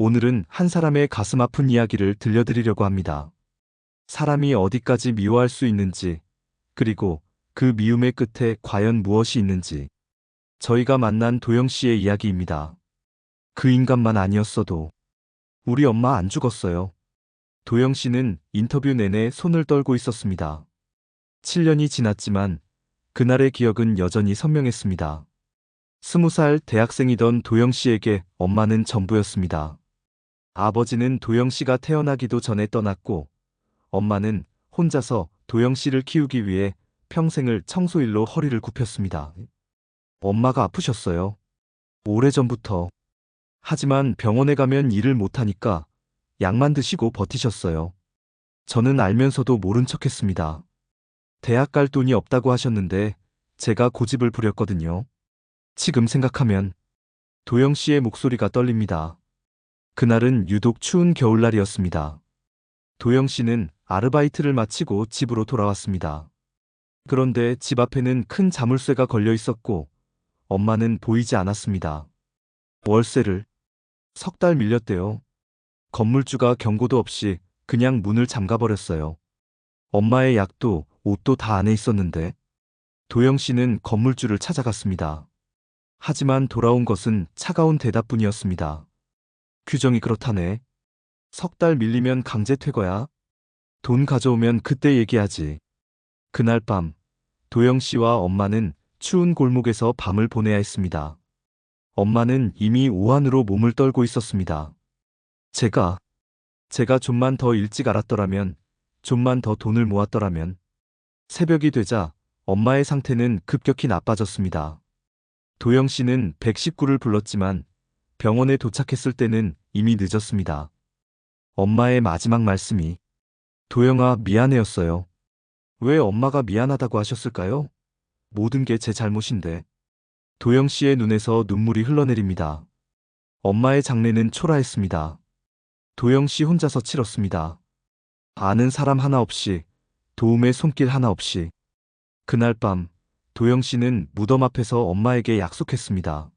오늘은 한 사람의 가슴 아픈 이야기를 들려드리려고 합니다. 사람이 어디까지 미워할 수 있는지, 그리고 그 미움의 끝에 과연 무엇이 있는지. 저희가 만난 도영 씨의 이야기입니다. 그 인간만 아니었어도 우리 엄마 안 죽었어요. 도영 씨는 인터뷰 내내 손을 떨고 있었습니다. 7년이 지났지만 그날의 기억은 여전히 선명했습니다. 20살 대학생이던 도영 씨에게 엄마는 전부였습니다. 아버지는 도영 씨가 태어나기도 전에 떠났고, 엄마는 혼자서 도영 씨를 키우기 위해 평생을 청소일로 허리를 굽혔습니다. 엄마가 아프셨어요. 오래전부터. 하지만 병원에 가면 일을 못하니까 약만 드시고 버티셨어요. 저는 알면서도 모른 척했습니다. 대학 갈 돈이 없다고 하셨는데 제가 고집을 부렸거든요. 지금 생각하면 도영 씨의 목소리가 떨립니다. 그날은 유독 추운 겨울날이었습니다. 도영 씨는 아르바이트를 마치고 집으로 돌아왔습니다. 그런데 집 앞에는 큰 자물쇠가 걸려 있었고 엄마는 보이지 않았습니다. 월세를 석 달 밀렸대요. 건물주가 경고도 없이 그냥 문을 잠가버렸어요. 엄마의 약도 옷도 다 안에 있었는데. 도영 씨는 건물주를 찾아갔습니다. 하지만 돌아온 것은 차가운 대답뿐이었습니다. 규정이 그렇다네. 석 달 밀리면 강제 퇴거야. 돈 가져오면 그때 얘기하지. 그날 밤 도영 씨와 엄마는 추운 골목에서 밤을 보내야 했습니다. 엄마는 이미 오한으로 몸을 떨고 있었습니다. 제가 좀만 더 일찍 알았더라면, 좀만 더 돈을 모았더라면. 새벽이 되자 엄마의 상태는 급격히 나빠졌습니다. 도영 씨는 119를 불렀지만 병원에 도착했을 때는 이미 늦었습니다. 엄마의 마지막 말씀이 도영아, 미안해였어요. 왜 엄마가 미안하다고 하셨을까요? 모든 게 제 잘못인데. 도영 씨의 눈에서 눈물이 흘러내립니다. 엄마의 장례는 초라했습니다. 도영 씨 혼자서 치렀습니다. 아는 사람 하나 없이, 도움의 손길 하나 없이. 그날 밤 도영 씨는 무덤 앞에서 엄마에게 약속했습니다.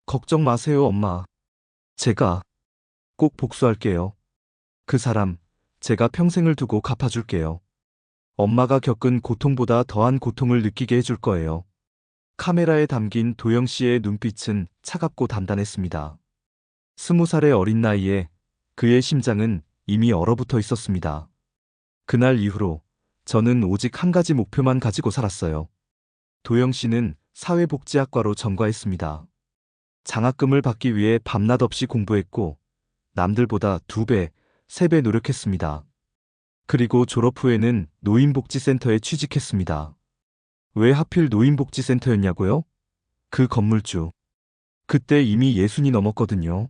걱정 마세요, 엄마. 제가 꼭 복수할게요. 그 사람 제가 평생을 두고 갚아줄게요. 엄마가 겪은 고통보다 더한 고통을 느끼게 해줄 거예요. 카메라에 담긴 도영 씨의 눈빛은 차갑고 단단했습니다. 20살의 어린 나이에 그의 심장은 이미 얼어붙어 있었습니다. 그날 이후로 저는 오직 한 가지 목표만 가지고 살았어요. 도영 씨는 사회복지학과로 전과했습니다. 장학금을 받기 위해 밤낮 없이 공부했고 남들보다 2배, 3배 노력했습니다. 그리고 졸업 후에는 노인복지센터에 취직했습니다. 왜 하필 노인복지센터였냐고요? 그 건물주. 그때 이미 60이 넘었거든요.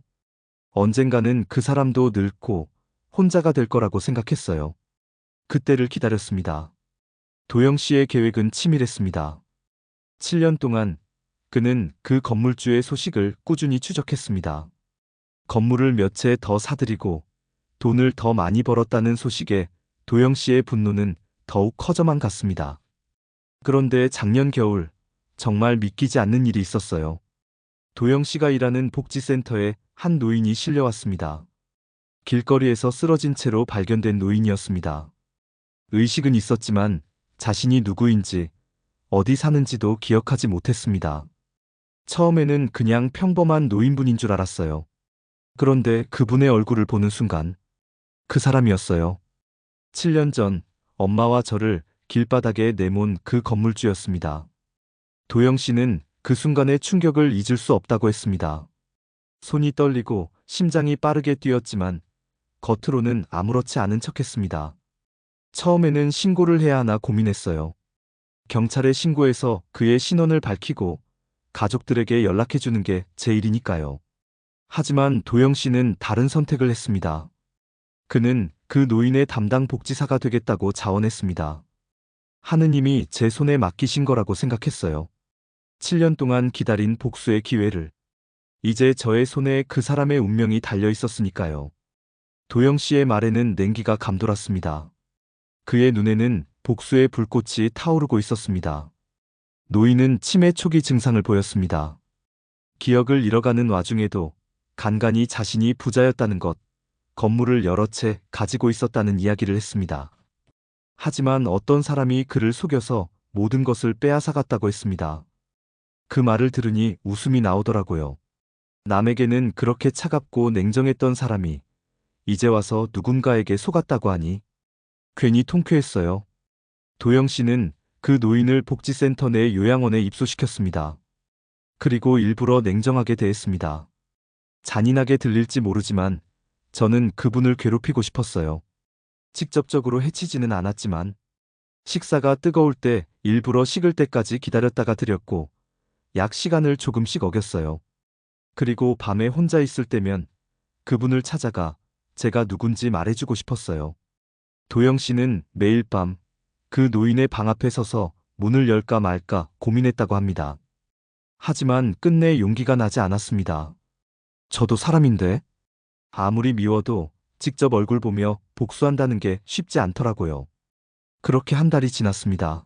언젠가는 그 사람도 늙고 혼자가 될 거라고 생각했어요. 그때를 기다렸습니다. 도영 씨의 계획은 치밀했습니다. 7년 동안 그는 그 건물주의 소식을 꾸준히 추적했습니다. 건물을 몇 채 더 사들이고 돈을 더 많이 벌었다는 소식에 도영 씨의 분노는 더욱 커져만 갔습니다. 그런데 작년 겨울 정말 믿기지 않는 일이 있었어요. 도영 씨가 일하는 복지센터에 한 노인이 실려왔습니다. 길거리에서 쓰러진 채로 발견된 노인이었습니다. 의식은 있었지만 자신이 누구인지 어디 사는지도 기억하지 못했습니다. 처음에는 그냥 평범한 노인분인 줄 알았어요. 그런데 그분의 얼굴을 보는 순간 그 사람이었어요. 7년 전 엄마와 저를 길바닥에 내몬 그 건물주였습니다. 도영 씨는 그 순간의 충격을 잊을 수 없다고 했습니다. 손이 떨리고 심장이 빠르게 뛰었지만 겉으로는 아무렇지 않은 척했습니다. 처음에는 신고를 해야 하나 고민했어요. 경찰에 신고해서 그의 신원을 밝히고 가족들에게 연락해주는 게 제 일이니까요. 하지만 도영 씨는 다른 선택을 했습니다. 그는 그 노인의 담당 복지사가 되겠다고 자원했습니다. 하느님이 제 손에 맡기신 거라고 생각했어요. 7년 동안 기다린 복수의 기회를. 이제 저의 손에 그 사람의 운명이 달려 있었으니까요. 도영 씨의 말에는 냉기가 감돌았습니다. 그의 눈에는 복수의 불꽃이 타오르고 있었습니다. 노인은 치매 초기 증상을 보였습니다. 기억을 잃어가는 와중에도 간간이 자신이 부자였다는 것, 건물을 여러 채 가지고 있었다는 이야기를 했습니다. 하지만 어떤 사람이 그를 속여서 모든 것을 빼앗아갔다고 했습니다. 그 말을 들으니 웃음이 나오더라고요. 남에게는 그렇게 차갑고 냉정했던 사람이 이제 와서 누군가에게 속았다고 하니 괜히 통쾌했어요. 도영 씨는 그 노인을 복지센터 내 요양원에 입소시켰습니다. 그리고 일부러 냉정하게 대했습니다. 잔인하게 들릴지 모르지만 저는 그분을 괴롭히고 싶었어요. 직접적으로 해치지는 않았지만 식사가 뜨거울 때 일부러 식을 때까지 기다렸다가 드렸고 약 시간을 조금씩 어겼어요. 그리고 밤에 혼자 있을 때면 그분을 찾아가 제가 누군지 말해주고 싶었어요. 도영 씨는 매일 밤 그 노인의 방 앞에 서서 문을 열까 말까 고민했다고 합니다. 하지만 끝내 용기가 나지 않았습니다. 저도 사람인데 아무리 미워도 직접 얼굴 보며 복수한다는 게 쉽지 않더라고요. 그렇게 한 달이 지났습니다.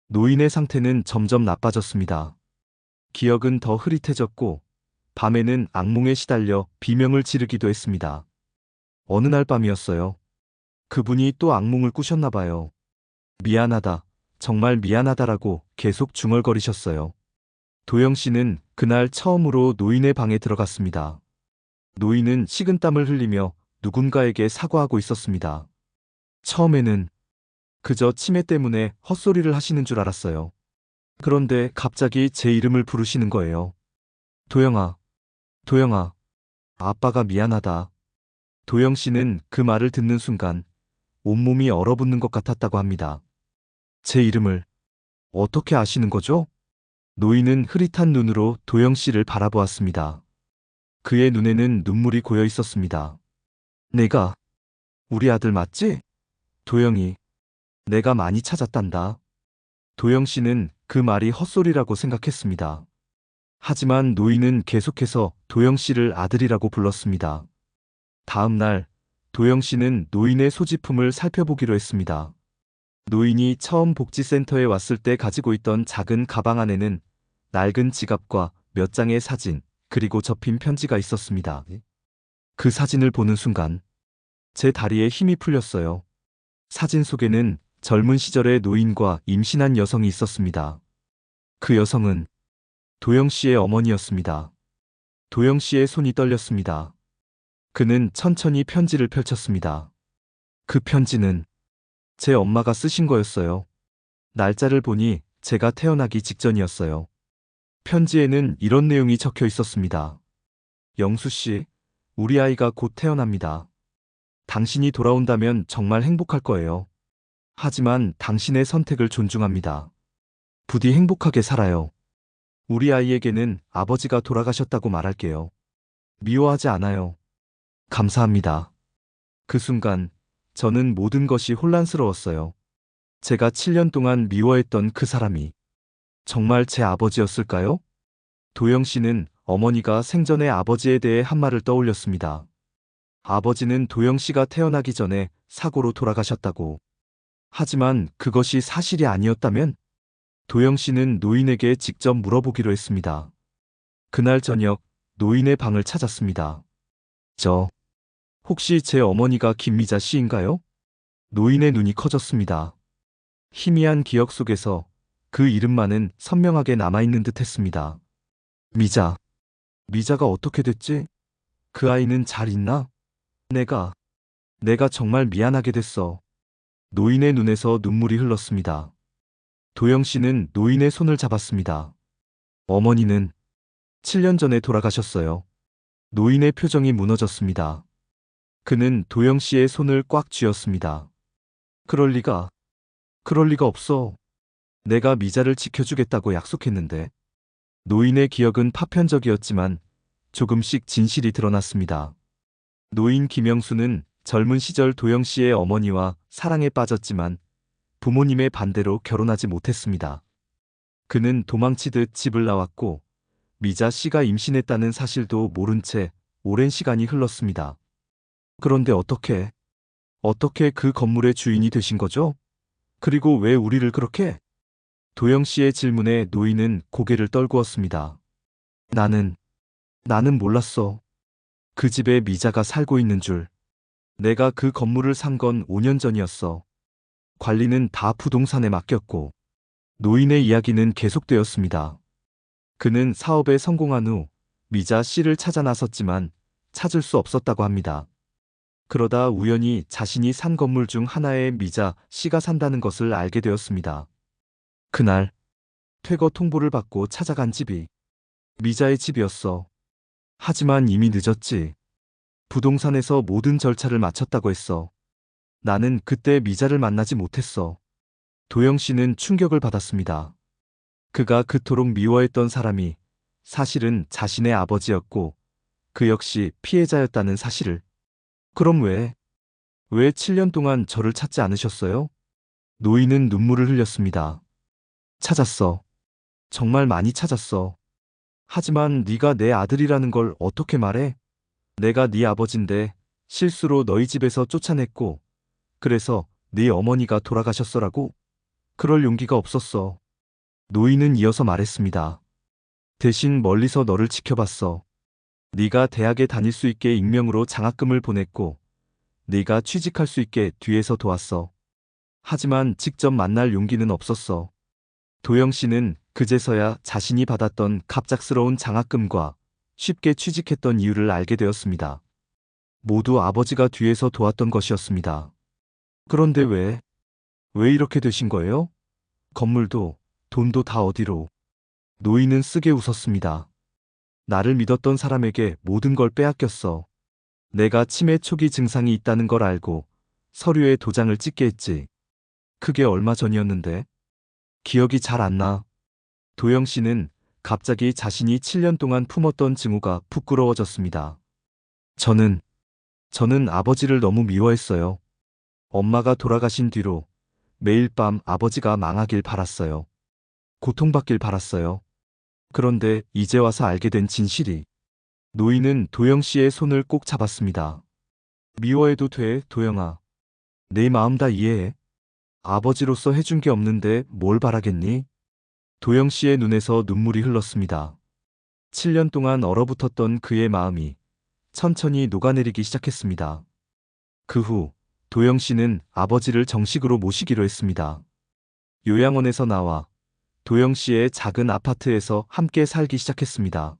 노인의 상태는 점점 나빠졌습니다. 기억은 더 흐릿해졌고 밤에는 악몽에 시달려 비명을 지르기도 했습니다. 어느 날 밤이었어요. 그분이 또 악몽을 꾸셨나 봐요. 미안하다, 정말 미안하다라고 계속 중얼거리셨어요. 도영 씨는 그날 처음으로 노인의 방에 들어갔습니다. 노인은 식은땀을 흘리며 누군가에게 사과하고 있었습니다. 처음에는 그저 치매 때문에 헛소리를 하시는 줄 알았어요. 그런데 갑자기 제 이름을 부르시는 거예요. 도영아, 도영아, 아빠가 미안하다. 도영 씨는 그 말을 듣는 순간 온몸이 얼어붙는 것 같았다고 합니다. 제 이름을 어떻게 아시는 거죠? 노인은 흐릿한 눈으로 도영 씨를 바라보았습니다. 그의 눈에는 눈물이 고여 있었습니다. 내가 우리 아들 맞지? 도영이, 내가 많이 찾았단다. 도영 씨는 그 말이 헛소리라고 생각했습니다. 하지만 노인은 계속해서 도영 씨를 아들이라고 불렀습니다. 다음 날 도영 씨는 노인의 소지품을 살펴보기로 했습니다. 노인이 처음 복지센터에 왔을 때 가지고 있던 작은 가방 안에는 낡은 지갑과 몇 장의 사진, 그리고 접힌 편지가 있었습니다. 그 사진을 보는 순간 제 다리에 힘이 풀렸어요. 사진 속에는 젊은 시절의 노인과 임신한 여성이 있었습니다. 그 여성은 도영 씨의 어머니였습니다. 도영 씨의 손이 떨렸습니다. 그는 천천히 편지를 펼쳤습니다. 그 편지는 제 엄마가 쓰신 거였어요. 날짜를 보니 제가 태어나기 직전이었어요. 편지에는 이런 내용이 적혀 있었습니다. 영수 씨, 우리 아이가 곧 태어납니다. 당신이 돌아온다면 정말 행복할 거예요. 하지만 당신의 선택을 존중합니다. 부디 행복하게 살아요. 우리 아이에게는 아버지가 돌아가셨다고 말할게요. 미워하지 않아요. 감사합니다. 그 순간 저는 모든 것이 혼란스러웠어요. 제가 7년 동안 미워했던 그 사람이 정말 제 아버지였을까요? 도영 씨는 어머니가 생전에 아버지에 대해 한 말을 떠올렸습니다. 아버지는 도영 씨가 태어나기 전에 사고로 돌아가셨다고. 하지만 그것이 사실이 아니었다면 도영 씨는 노인에게 직접 물어보기로 했습니다. 그날 저녁 노인의 방을 찾았습니다. 혹시 제 어머니가 김미자 씨인가요? 노인의 눈이 커졌습니다. 희미한 기억 속에서 그 이름만은 선명하게 남아있는 듯 했습니다. 미자가 어떻게 됐지? 그 아이는 잘 있나? 내가 정말 미안하게 됐어. 노인의 눈에서 눈물이 흘렀습니다. 도영 씨는 노인의 손을 잡았습니다. 어머니는 7년 전에 돌아가셨어요. 노인의 표정이 무너졌습니다. 그는 도영 씨의 손을 꽉 쥐었습니다. 그럴 리가 없어. 내가 미자를 지켜주겠다고 약속했는데. 노인의 기억은 파편적이었지만 조금씩 진실이 드러났습니다. 노인 김영수는 젊은 시절 도영 씨의 어머니와 사랑에 빠졌지만 부모님의 반대로 결혼하지 못했습니다. 그는 도망치듯 집을 나왔고 미자 씨가 임신했다는 사실도 모른 채 오랜 시간이 흘렀습니다. 그런데 어떻게 그 건물의 주인이 되신 거죠? 그리고 왜 우리를 그렇게? 도영 씨의 질문에 노인은 고개를 떨구었습니다. 나는 몰랐어. 그 집에 미자가 살고 있는 줄. 내가 그 건물을 산 건 5년 전이었어. 관리는 다 부동산에 맡겼고, 노인의 이야기는 계속되었습니다. 그는 사업에 성공한 후 미자 씨를 찾아 나섰지만 찾을 수 없었다고 합니다. 그러다 우연히 자신이 산 건물 중 하나에 미자 씨가 산다는 것을 알게 되었습니다. 그날 퇴거 통보를 받고 찾아간 집이 미자의 집이었어. 하지만 이미 늦었지. 부동산에서 모든 절차를 마쳤다고 했어. 나는 그때 미자를 만나지 못했어. 도영 씨는 충격을 받았습니다. 그가 그토록 미워했던 사람이 사실은 자신의 아버지였고 그 역시 피해자였다는 사실을. 그럼 왜 7년 동안 저를 찾지 않으셨어요? 노인은 눈물을 흘렸습니다. 찾았어. 정말 많이 찾았어. 하지만 네가 내 아들이라는 걸 어떻게 말해? 내가 네 아버진데 실수로 너희 집에서 쫓아냈고 그래서 네 어머니가 돌아가셨어라고? 그럴 용기가 없었어. 노인은 이어서 말했습니다. 대신 멀리서 너를 지켜봤어. 네가 대학에 다닐 수 있게 익명으로 장학금을 보냈고 네가 취직할 수 있게 뒤에서 도왔어. 하지만 직접 만날 용기는 없었어. 도영 씨는 그제서야 자신이 받았던 갑작스러운 장학금과 쉽게 취직했던 이유를 알게 되었습니다. 모두 아버지가 뒤에서 도왔던 것이었습니다. 그런데 왜 이렇게 되신 거예요? 건물도, 돈도 다 어디로? 노인은 쓰게 웃었습니다. 나를 믿었던 사람에게 모든 걸 빼앗겼어. 내가 치매 초기 증상이 있다는 걸 알고 서류에 도장을 찍게 했지. 그게 얼마 전이었는데? 기억이 잘 안 나. 도영 씨는 갑자기 자신이 7년 동안 품었던 증오가 부끄러워졌습니다. 저는 아버지를 너무 미워했어요. 엄마가 돌아가신 뒤로 매일 밤 아버지가 망하길 바랐어요. 고통받길 바랐어요. 그런데 이제 와서 알게 된 진실이. 노인은 도영 씨의 손을 꼭 잡았습니다. 미워해도 돼, 도영아. 내 마음 다 이해해. 아버지로서 해준 게 없는데 뭘 바라겠니? 도영 씨의 눈에서 눈물이 흘렀습니다. 7년 동안 얼어붙었던 그의 마음이 천천히 녹아내리기 시작했습니다. 그 후 도영 씨는 아버지를 정식으로 모시기로 했습니다. 요양원에서 나와 도영 씨의 작은 아파트에서 함께 살기 시작했습니다.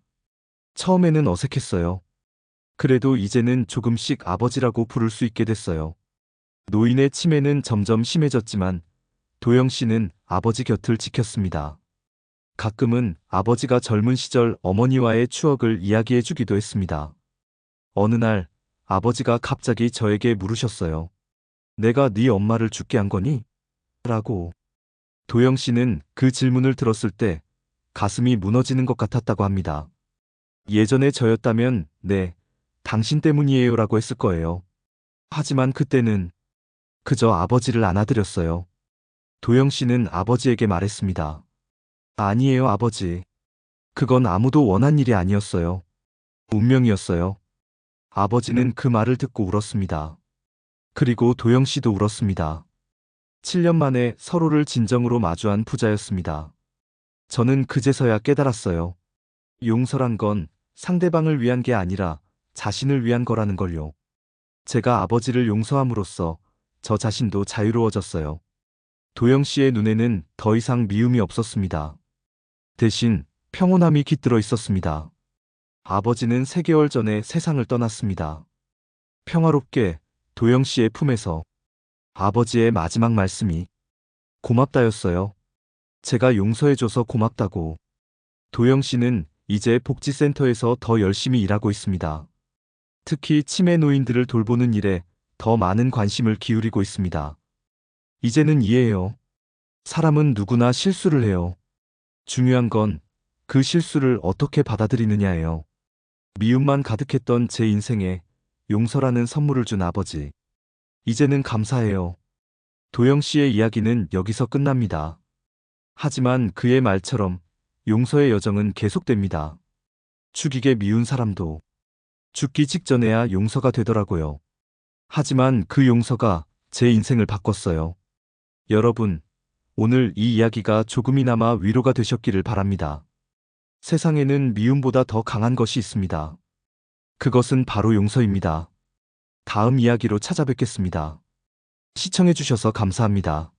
처음에는 어색했어요. 그래도 이제는 조금씩 아버지라고 부를 수 있게 됐어요. 노인의 치매는 점점 심해졌지만 도영 씨는 아버지 곁을 지켰습니다. 가끔은 아버지가 젊은 시절 어머니와의 추억을 이야기해 주기도 했습니다. 어느 날 아버지가 갑자기 저에게 물으셨어요. 내가 네 엄마를 죽게 한 거니? 라고. 도영 씨는 그 질문을 들었을 때 가슴이 무너지는 것 같았다고 합니다. 예전에 저였다면 네, 당신 때문이에요 라고 했을 거예요. 하지만 그때는 그저 아버지를 안아드렸어요. 도영 씨는 아버지에게 말했습니다. 아니에요, 아버지. 그건 아무도 원한 일이 아니었어요. 운명이었어요. 아버지는 그 말을 듣고 울었습니다. 그리고 도영 씨도 울었습니다. 7년 만에 서로를 진정으로 마주한 부자였습니다. 저는 그제서야 깨달았어요. 용서란 건 상대방을 위한 게 아니라 자신을 위한 거라는 걸요. 제가 아버지를 용서함으로써 저 자신도 자유로워졌어요. 도영 씨의 눈에는 더 이상 미움이 없었습니다. 대신 평온함이 깃들어 있었습니다. 아버지는 3개월 전에 세상을 떠났습니다. 평화롭게 도영 씨의 품에서 아버지의 마지막 말씀이 고맙다였어요. 제가 용서해줘서 고맙다고. 도영 씨는 이제 복지센터에서 더 열심히 일하고 있습니다. 특히 치매 노인들을 돌보는 일에 더 많은 관심을 기울이고 있습니다. 이제는 이해해요. 사람은 누구나 실수를 해요. 중요한 건 그 실수를 어떻게 받아들이느냐예요. 미움만 가득했던 제 인생에 용서라는 선물을 준 아버지. 이제는 감사해요. 도영 씨의 이야기는 여기서 끝납니다. 하지만 그의 말처럼 용서의 여정은 계속됩니다. 죽이게 미운 사람도 죽기 직전에야 용서가 되더라고요. 하지만 그 용서가 제 인생을 바꿨어요. 여러분, 오늘 이 이야기가 조금이나마 위로가 되셨기를 바랍니다. 세상에는 미움보다 더 강한 것이 있습니다. 그것은 바로 용서입니다. 다음 이야기로 찾아뵙겠습니다. 시청해주셔서 감사합니다.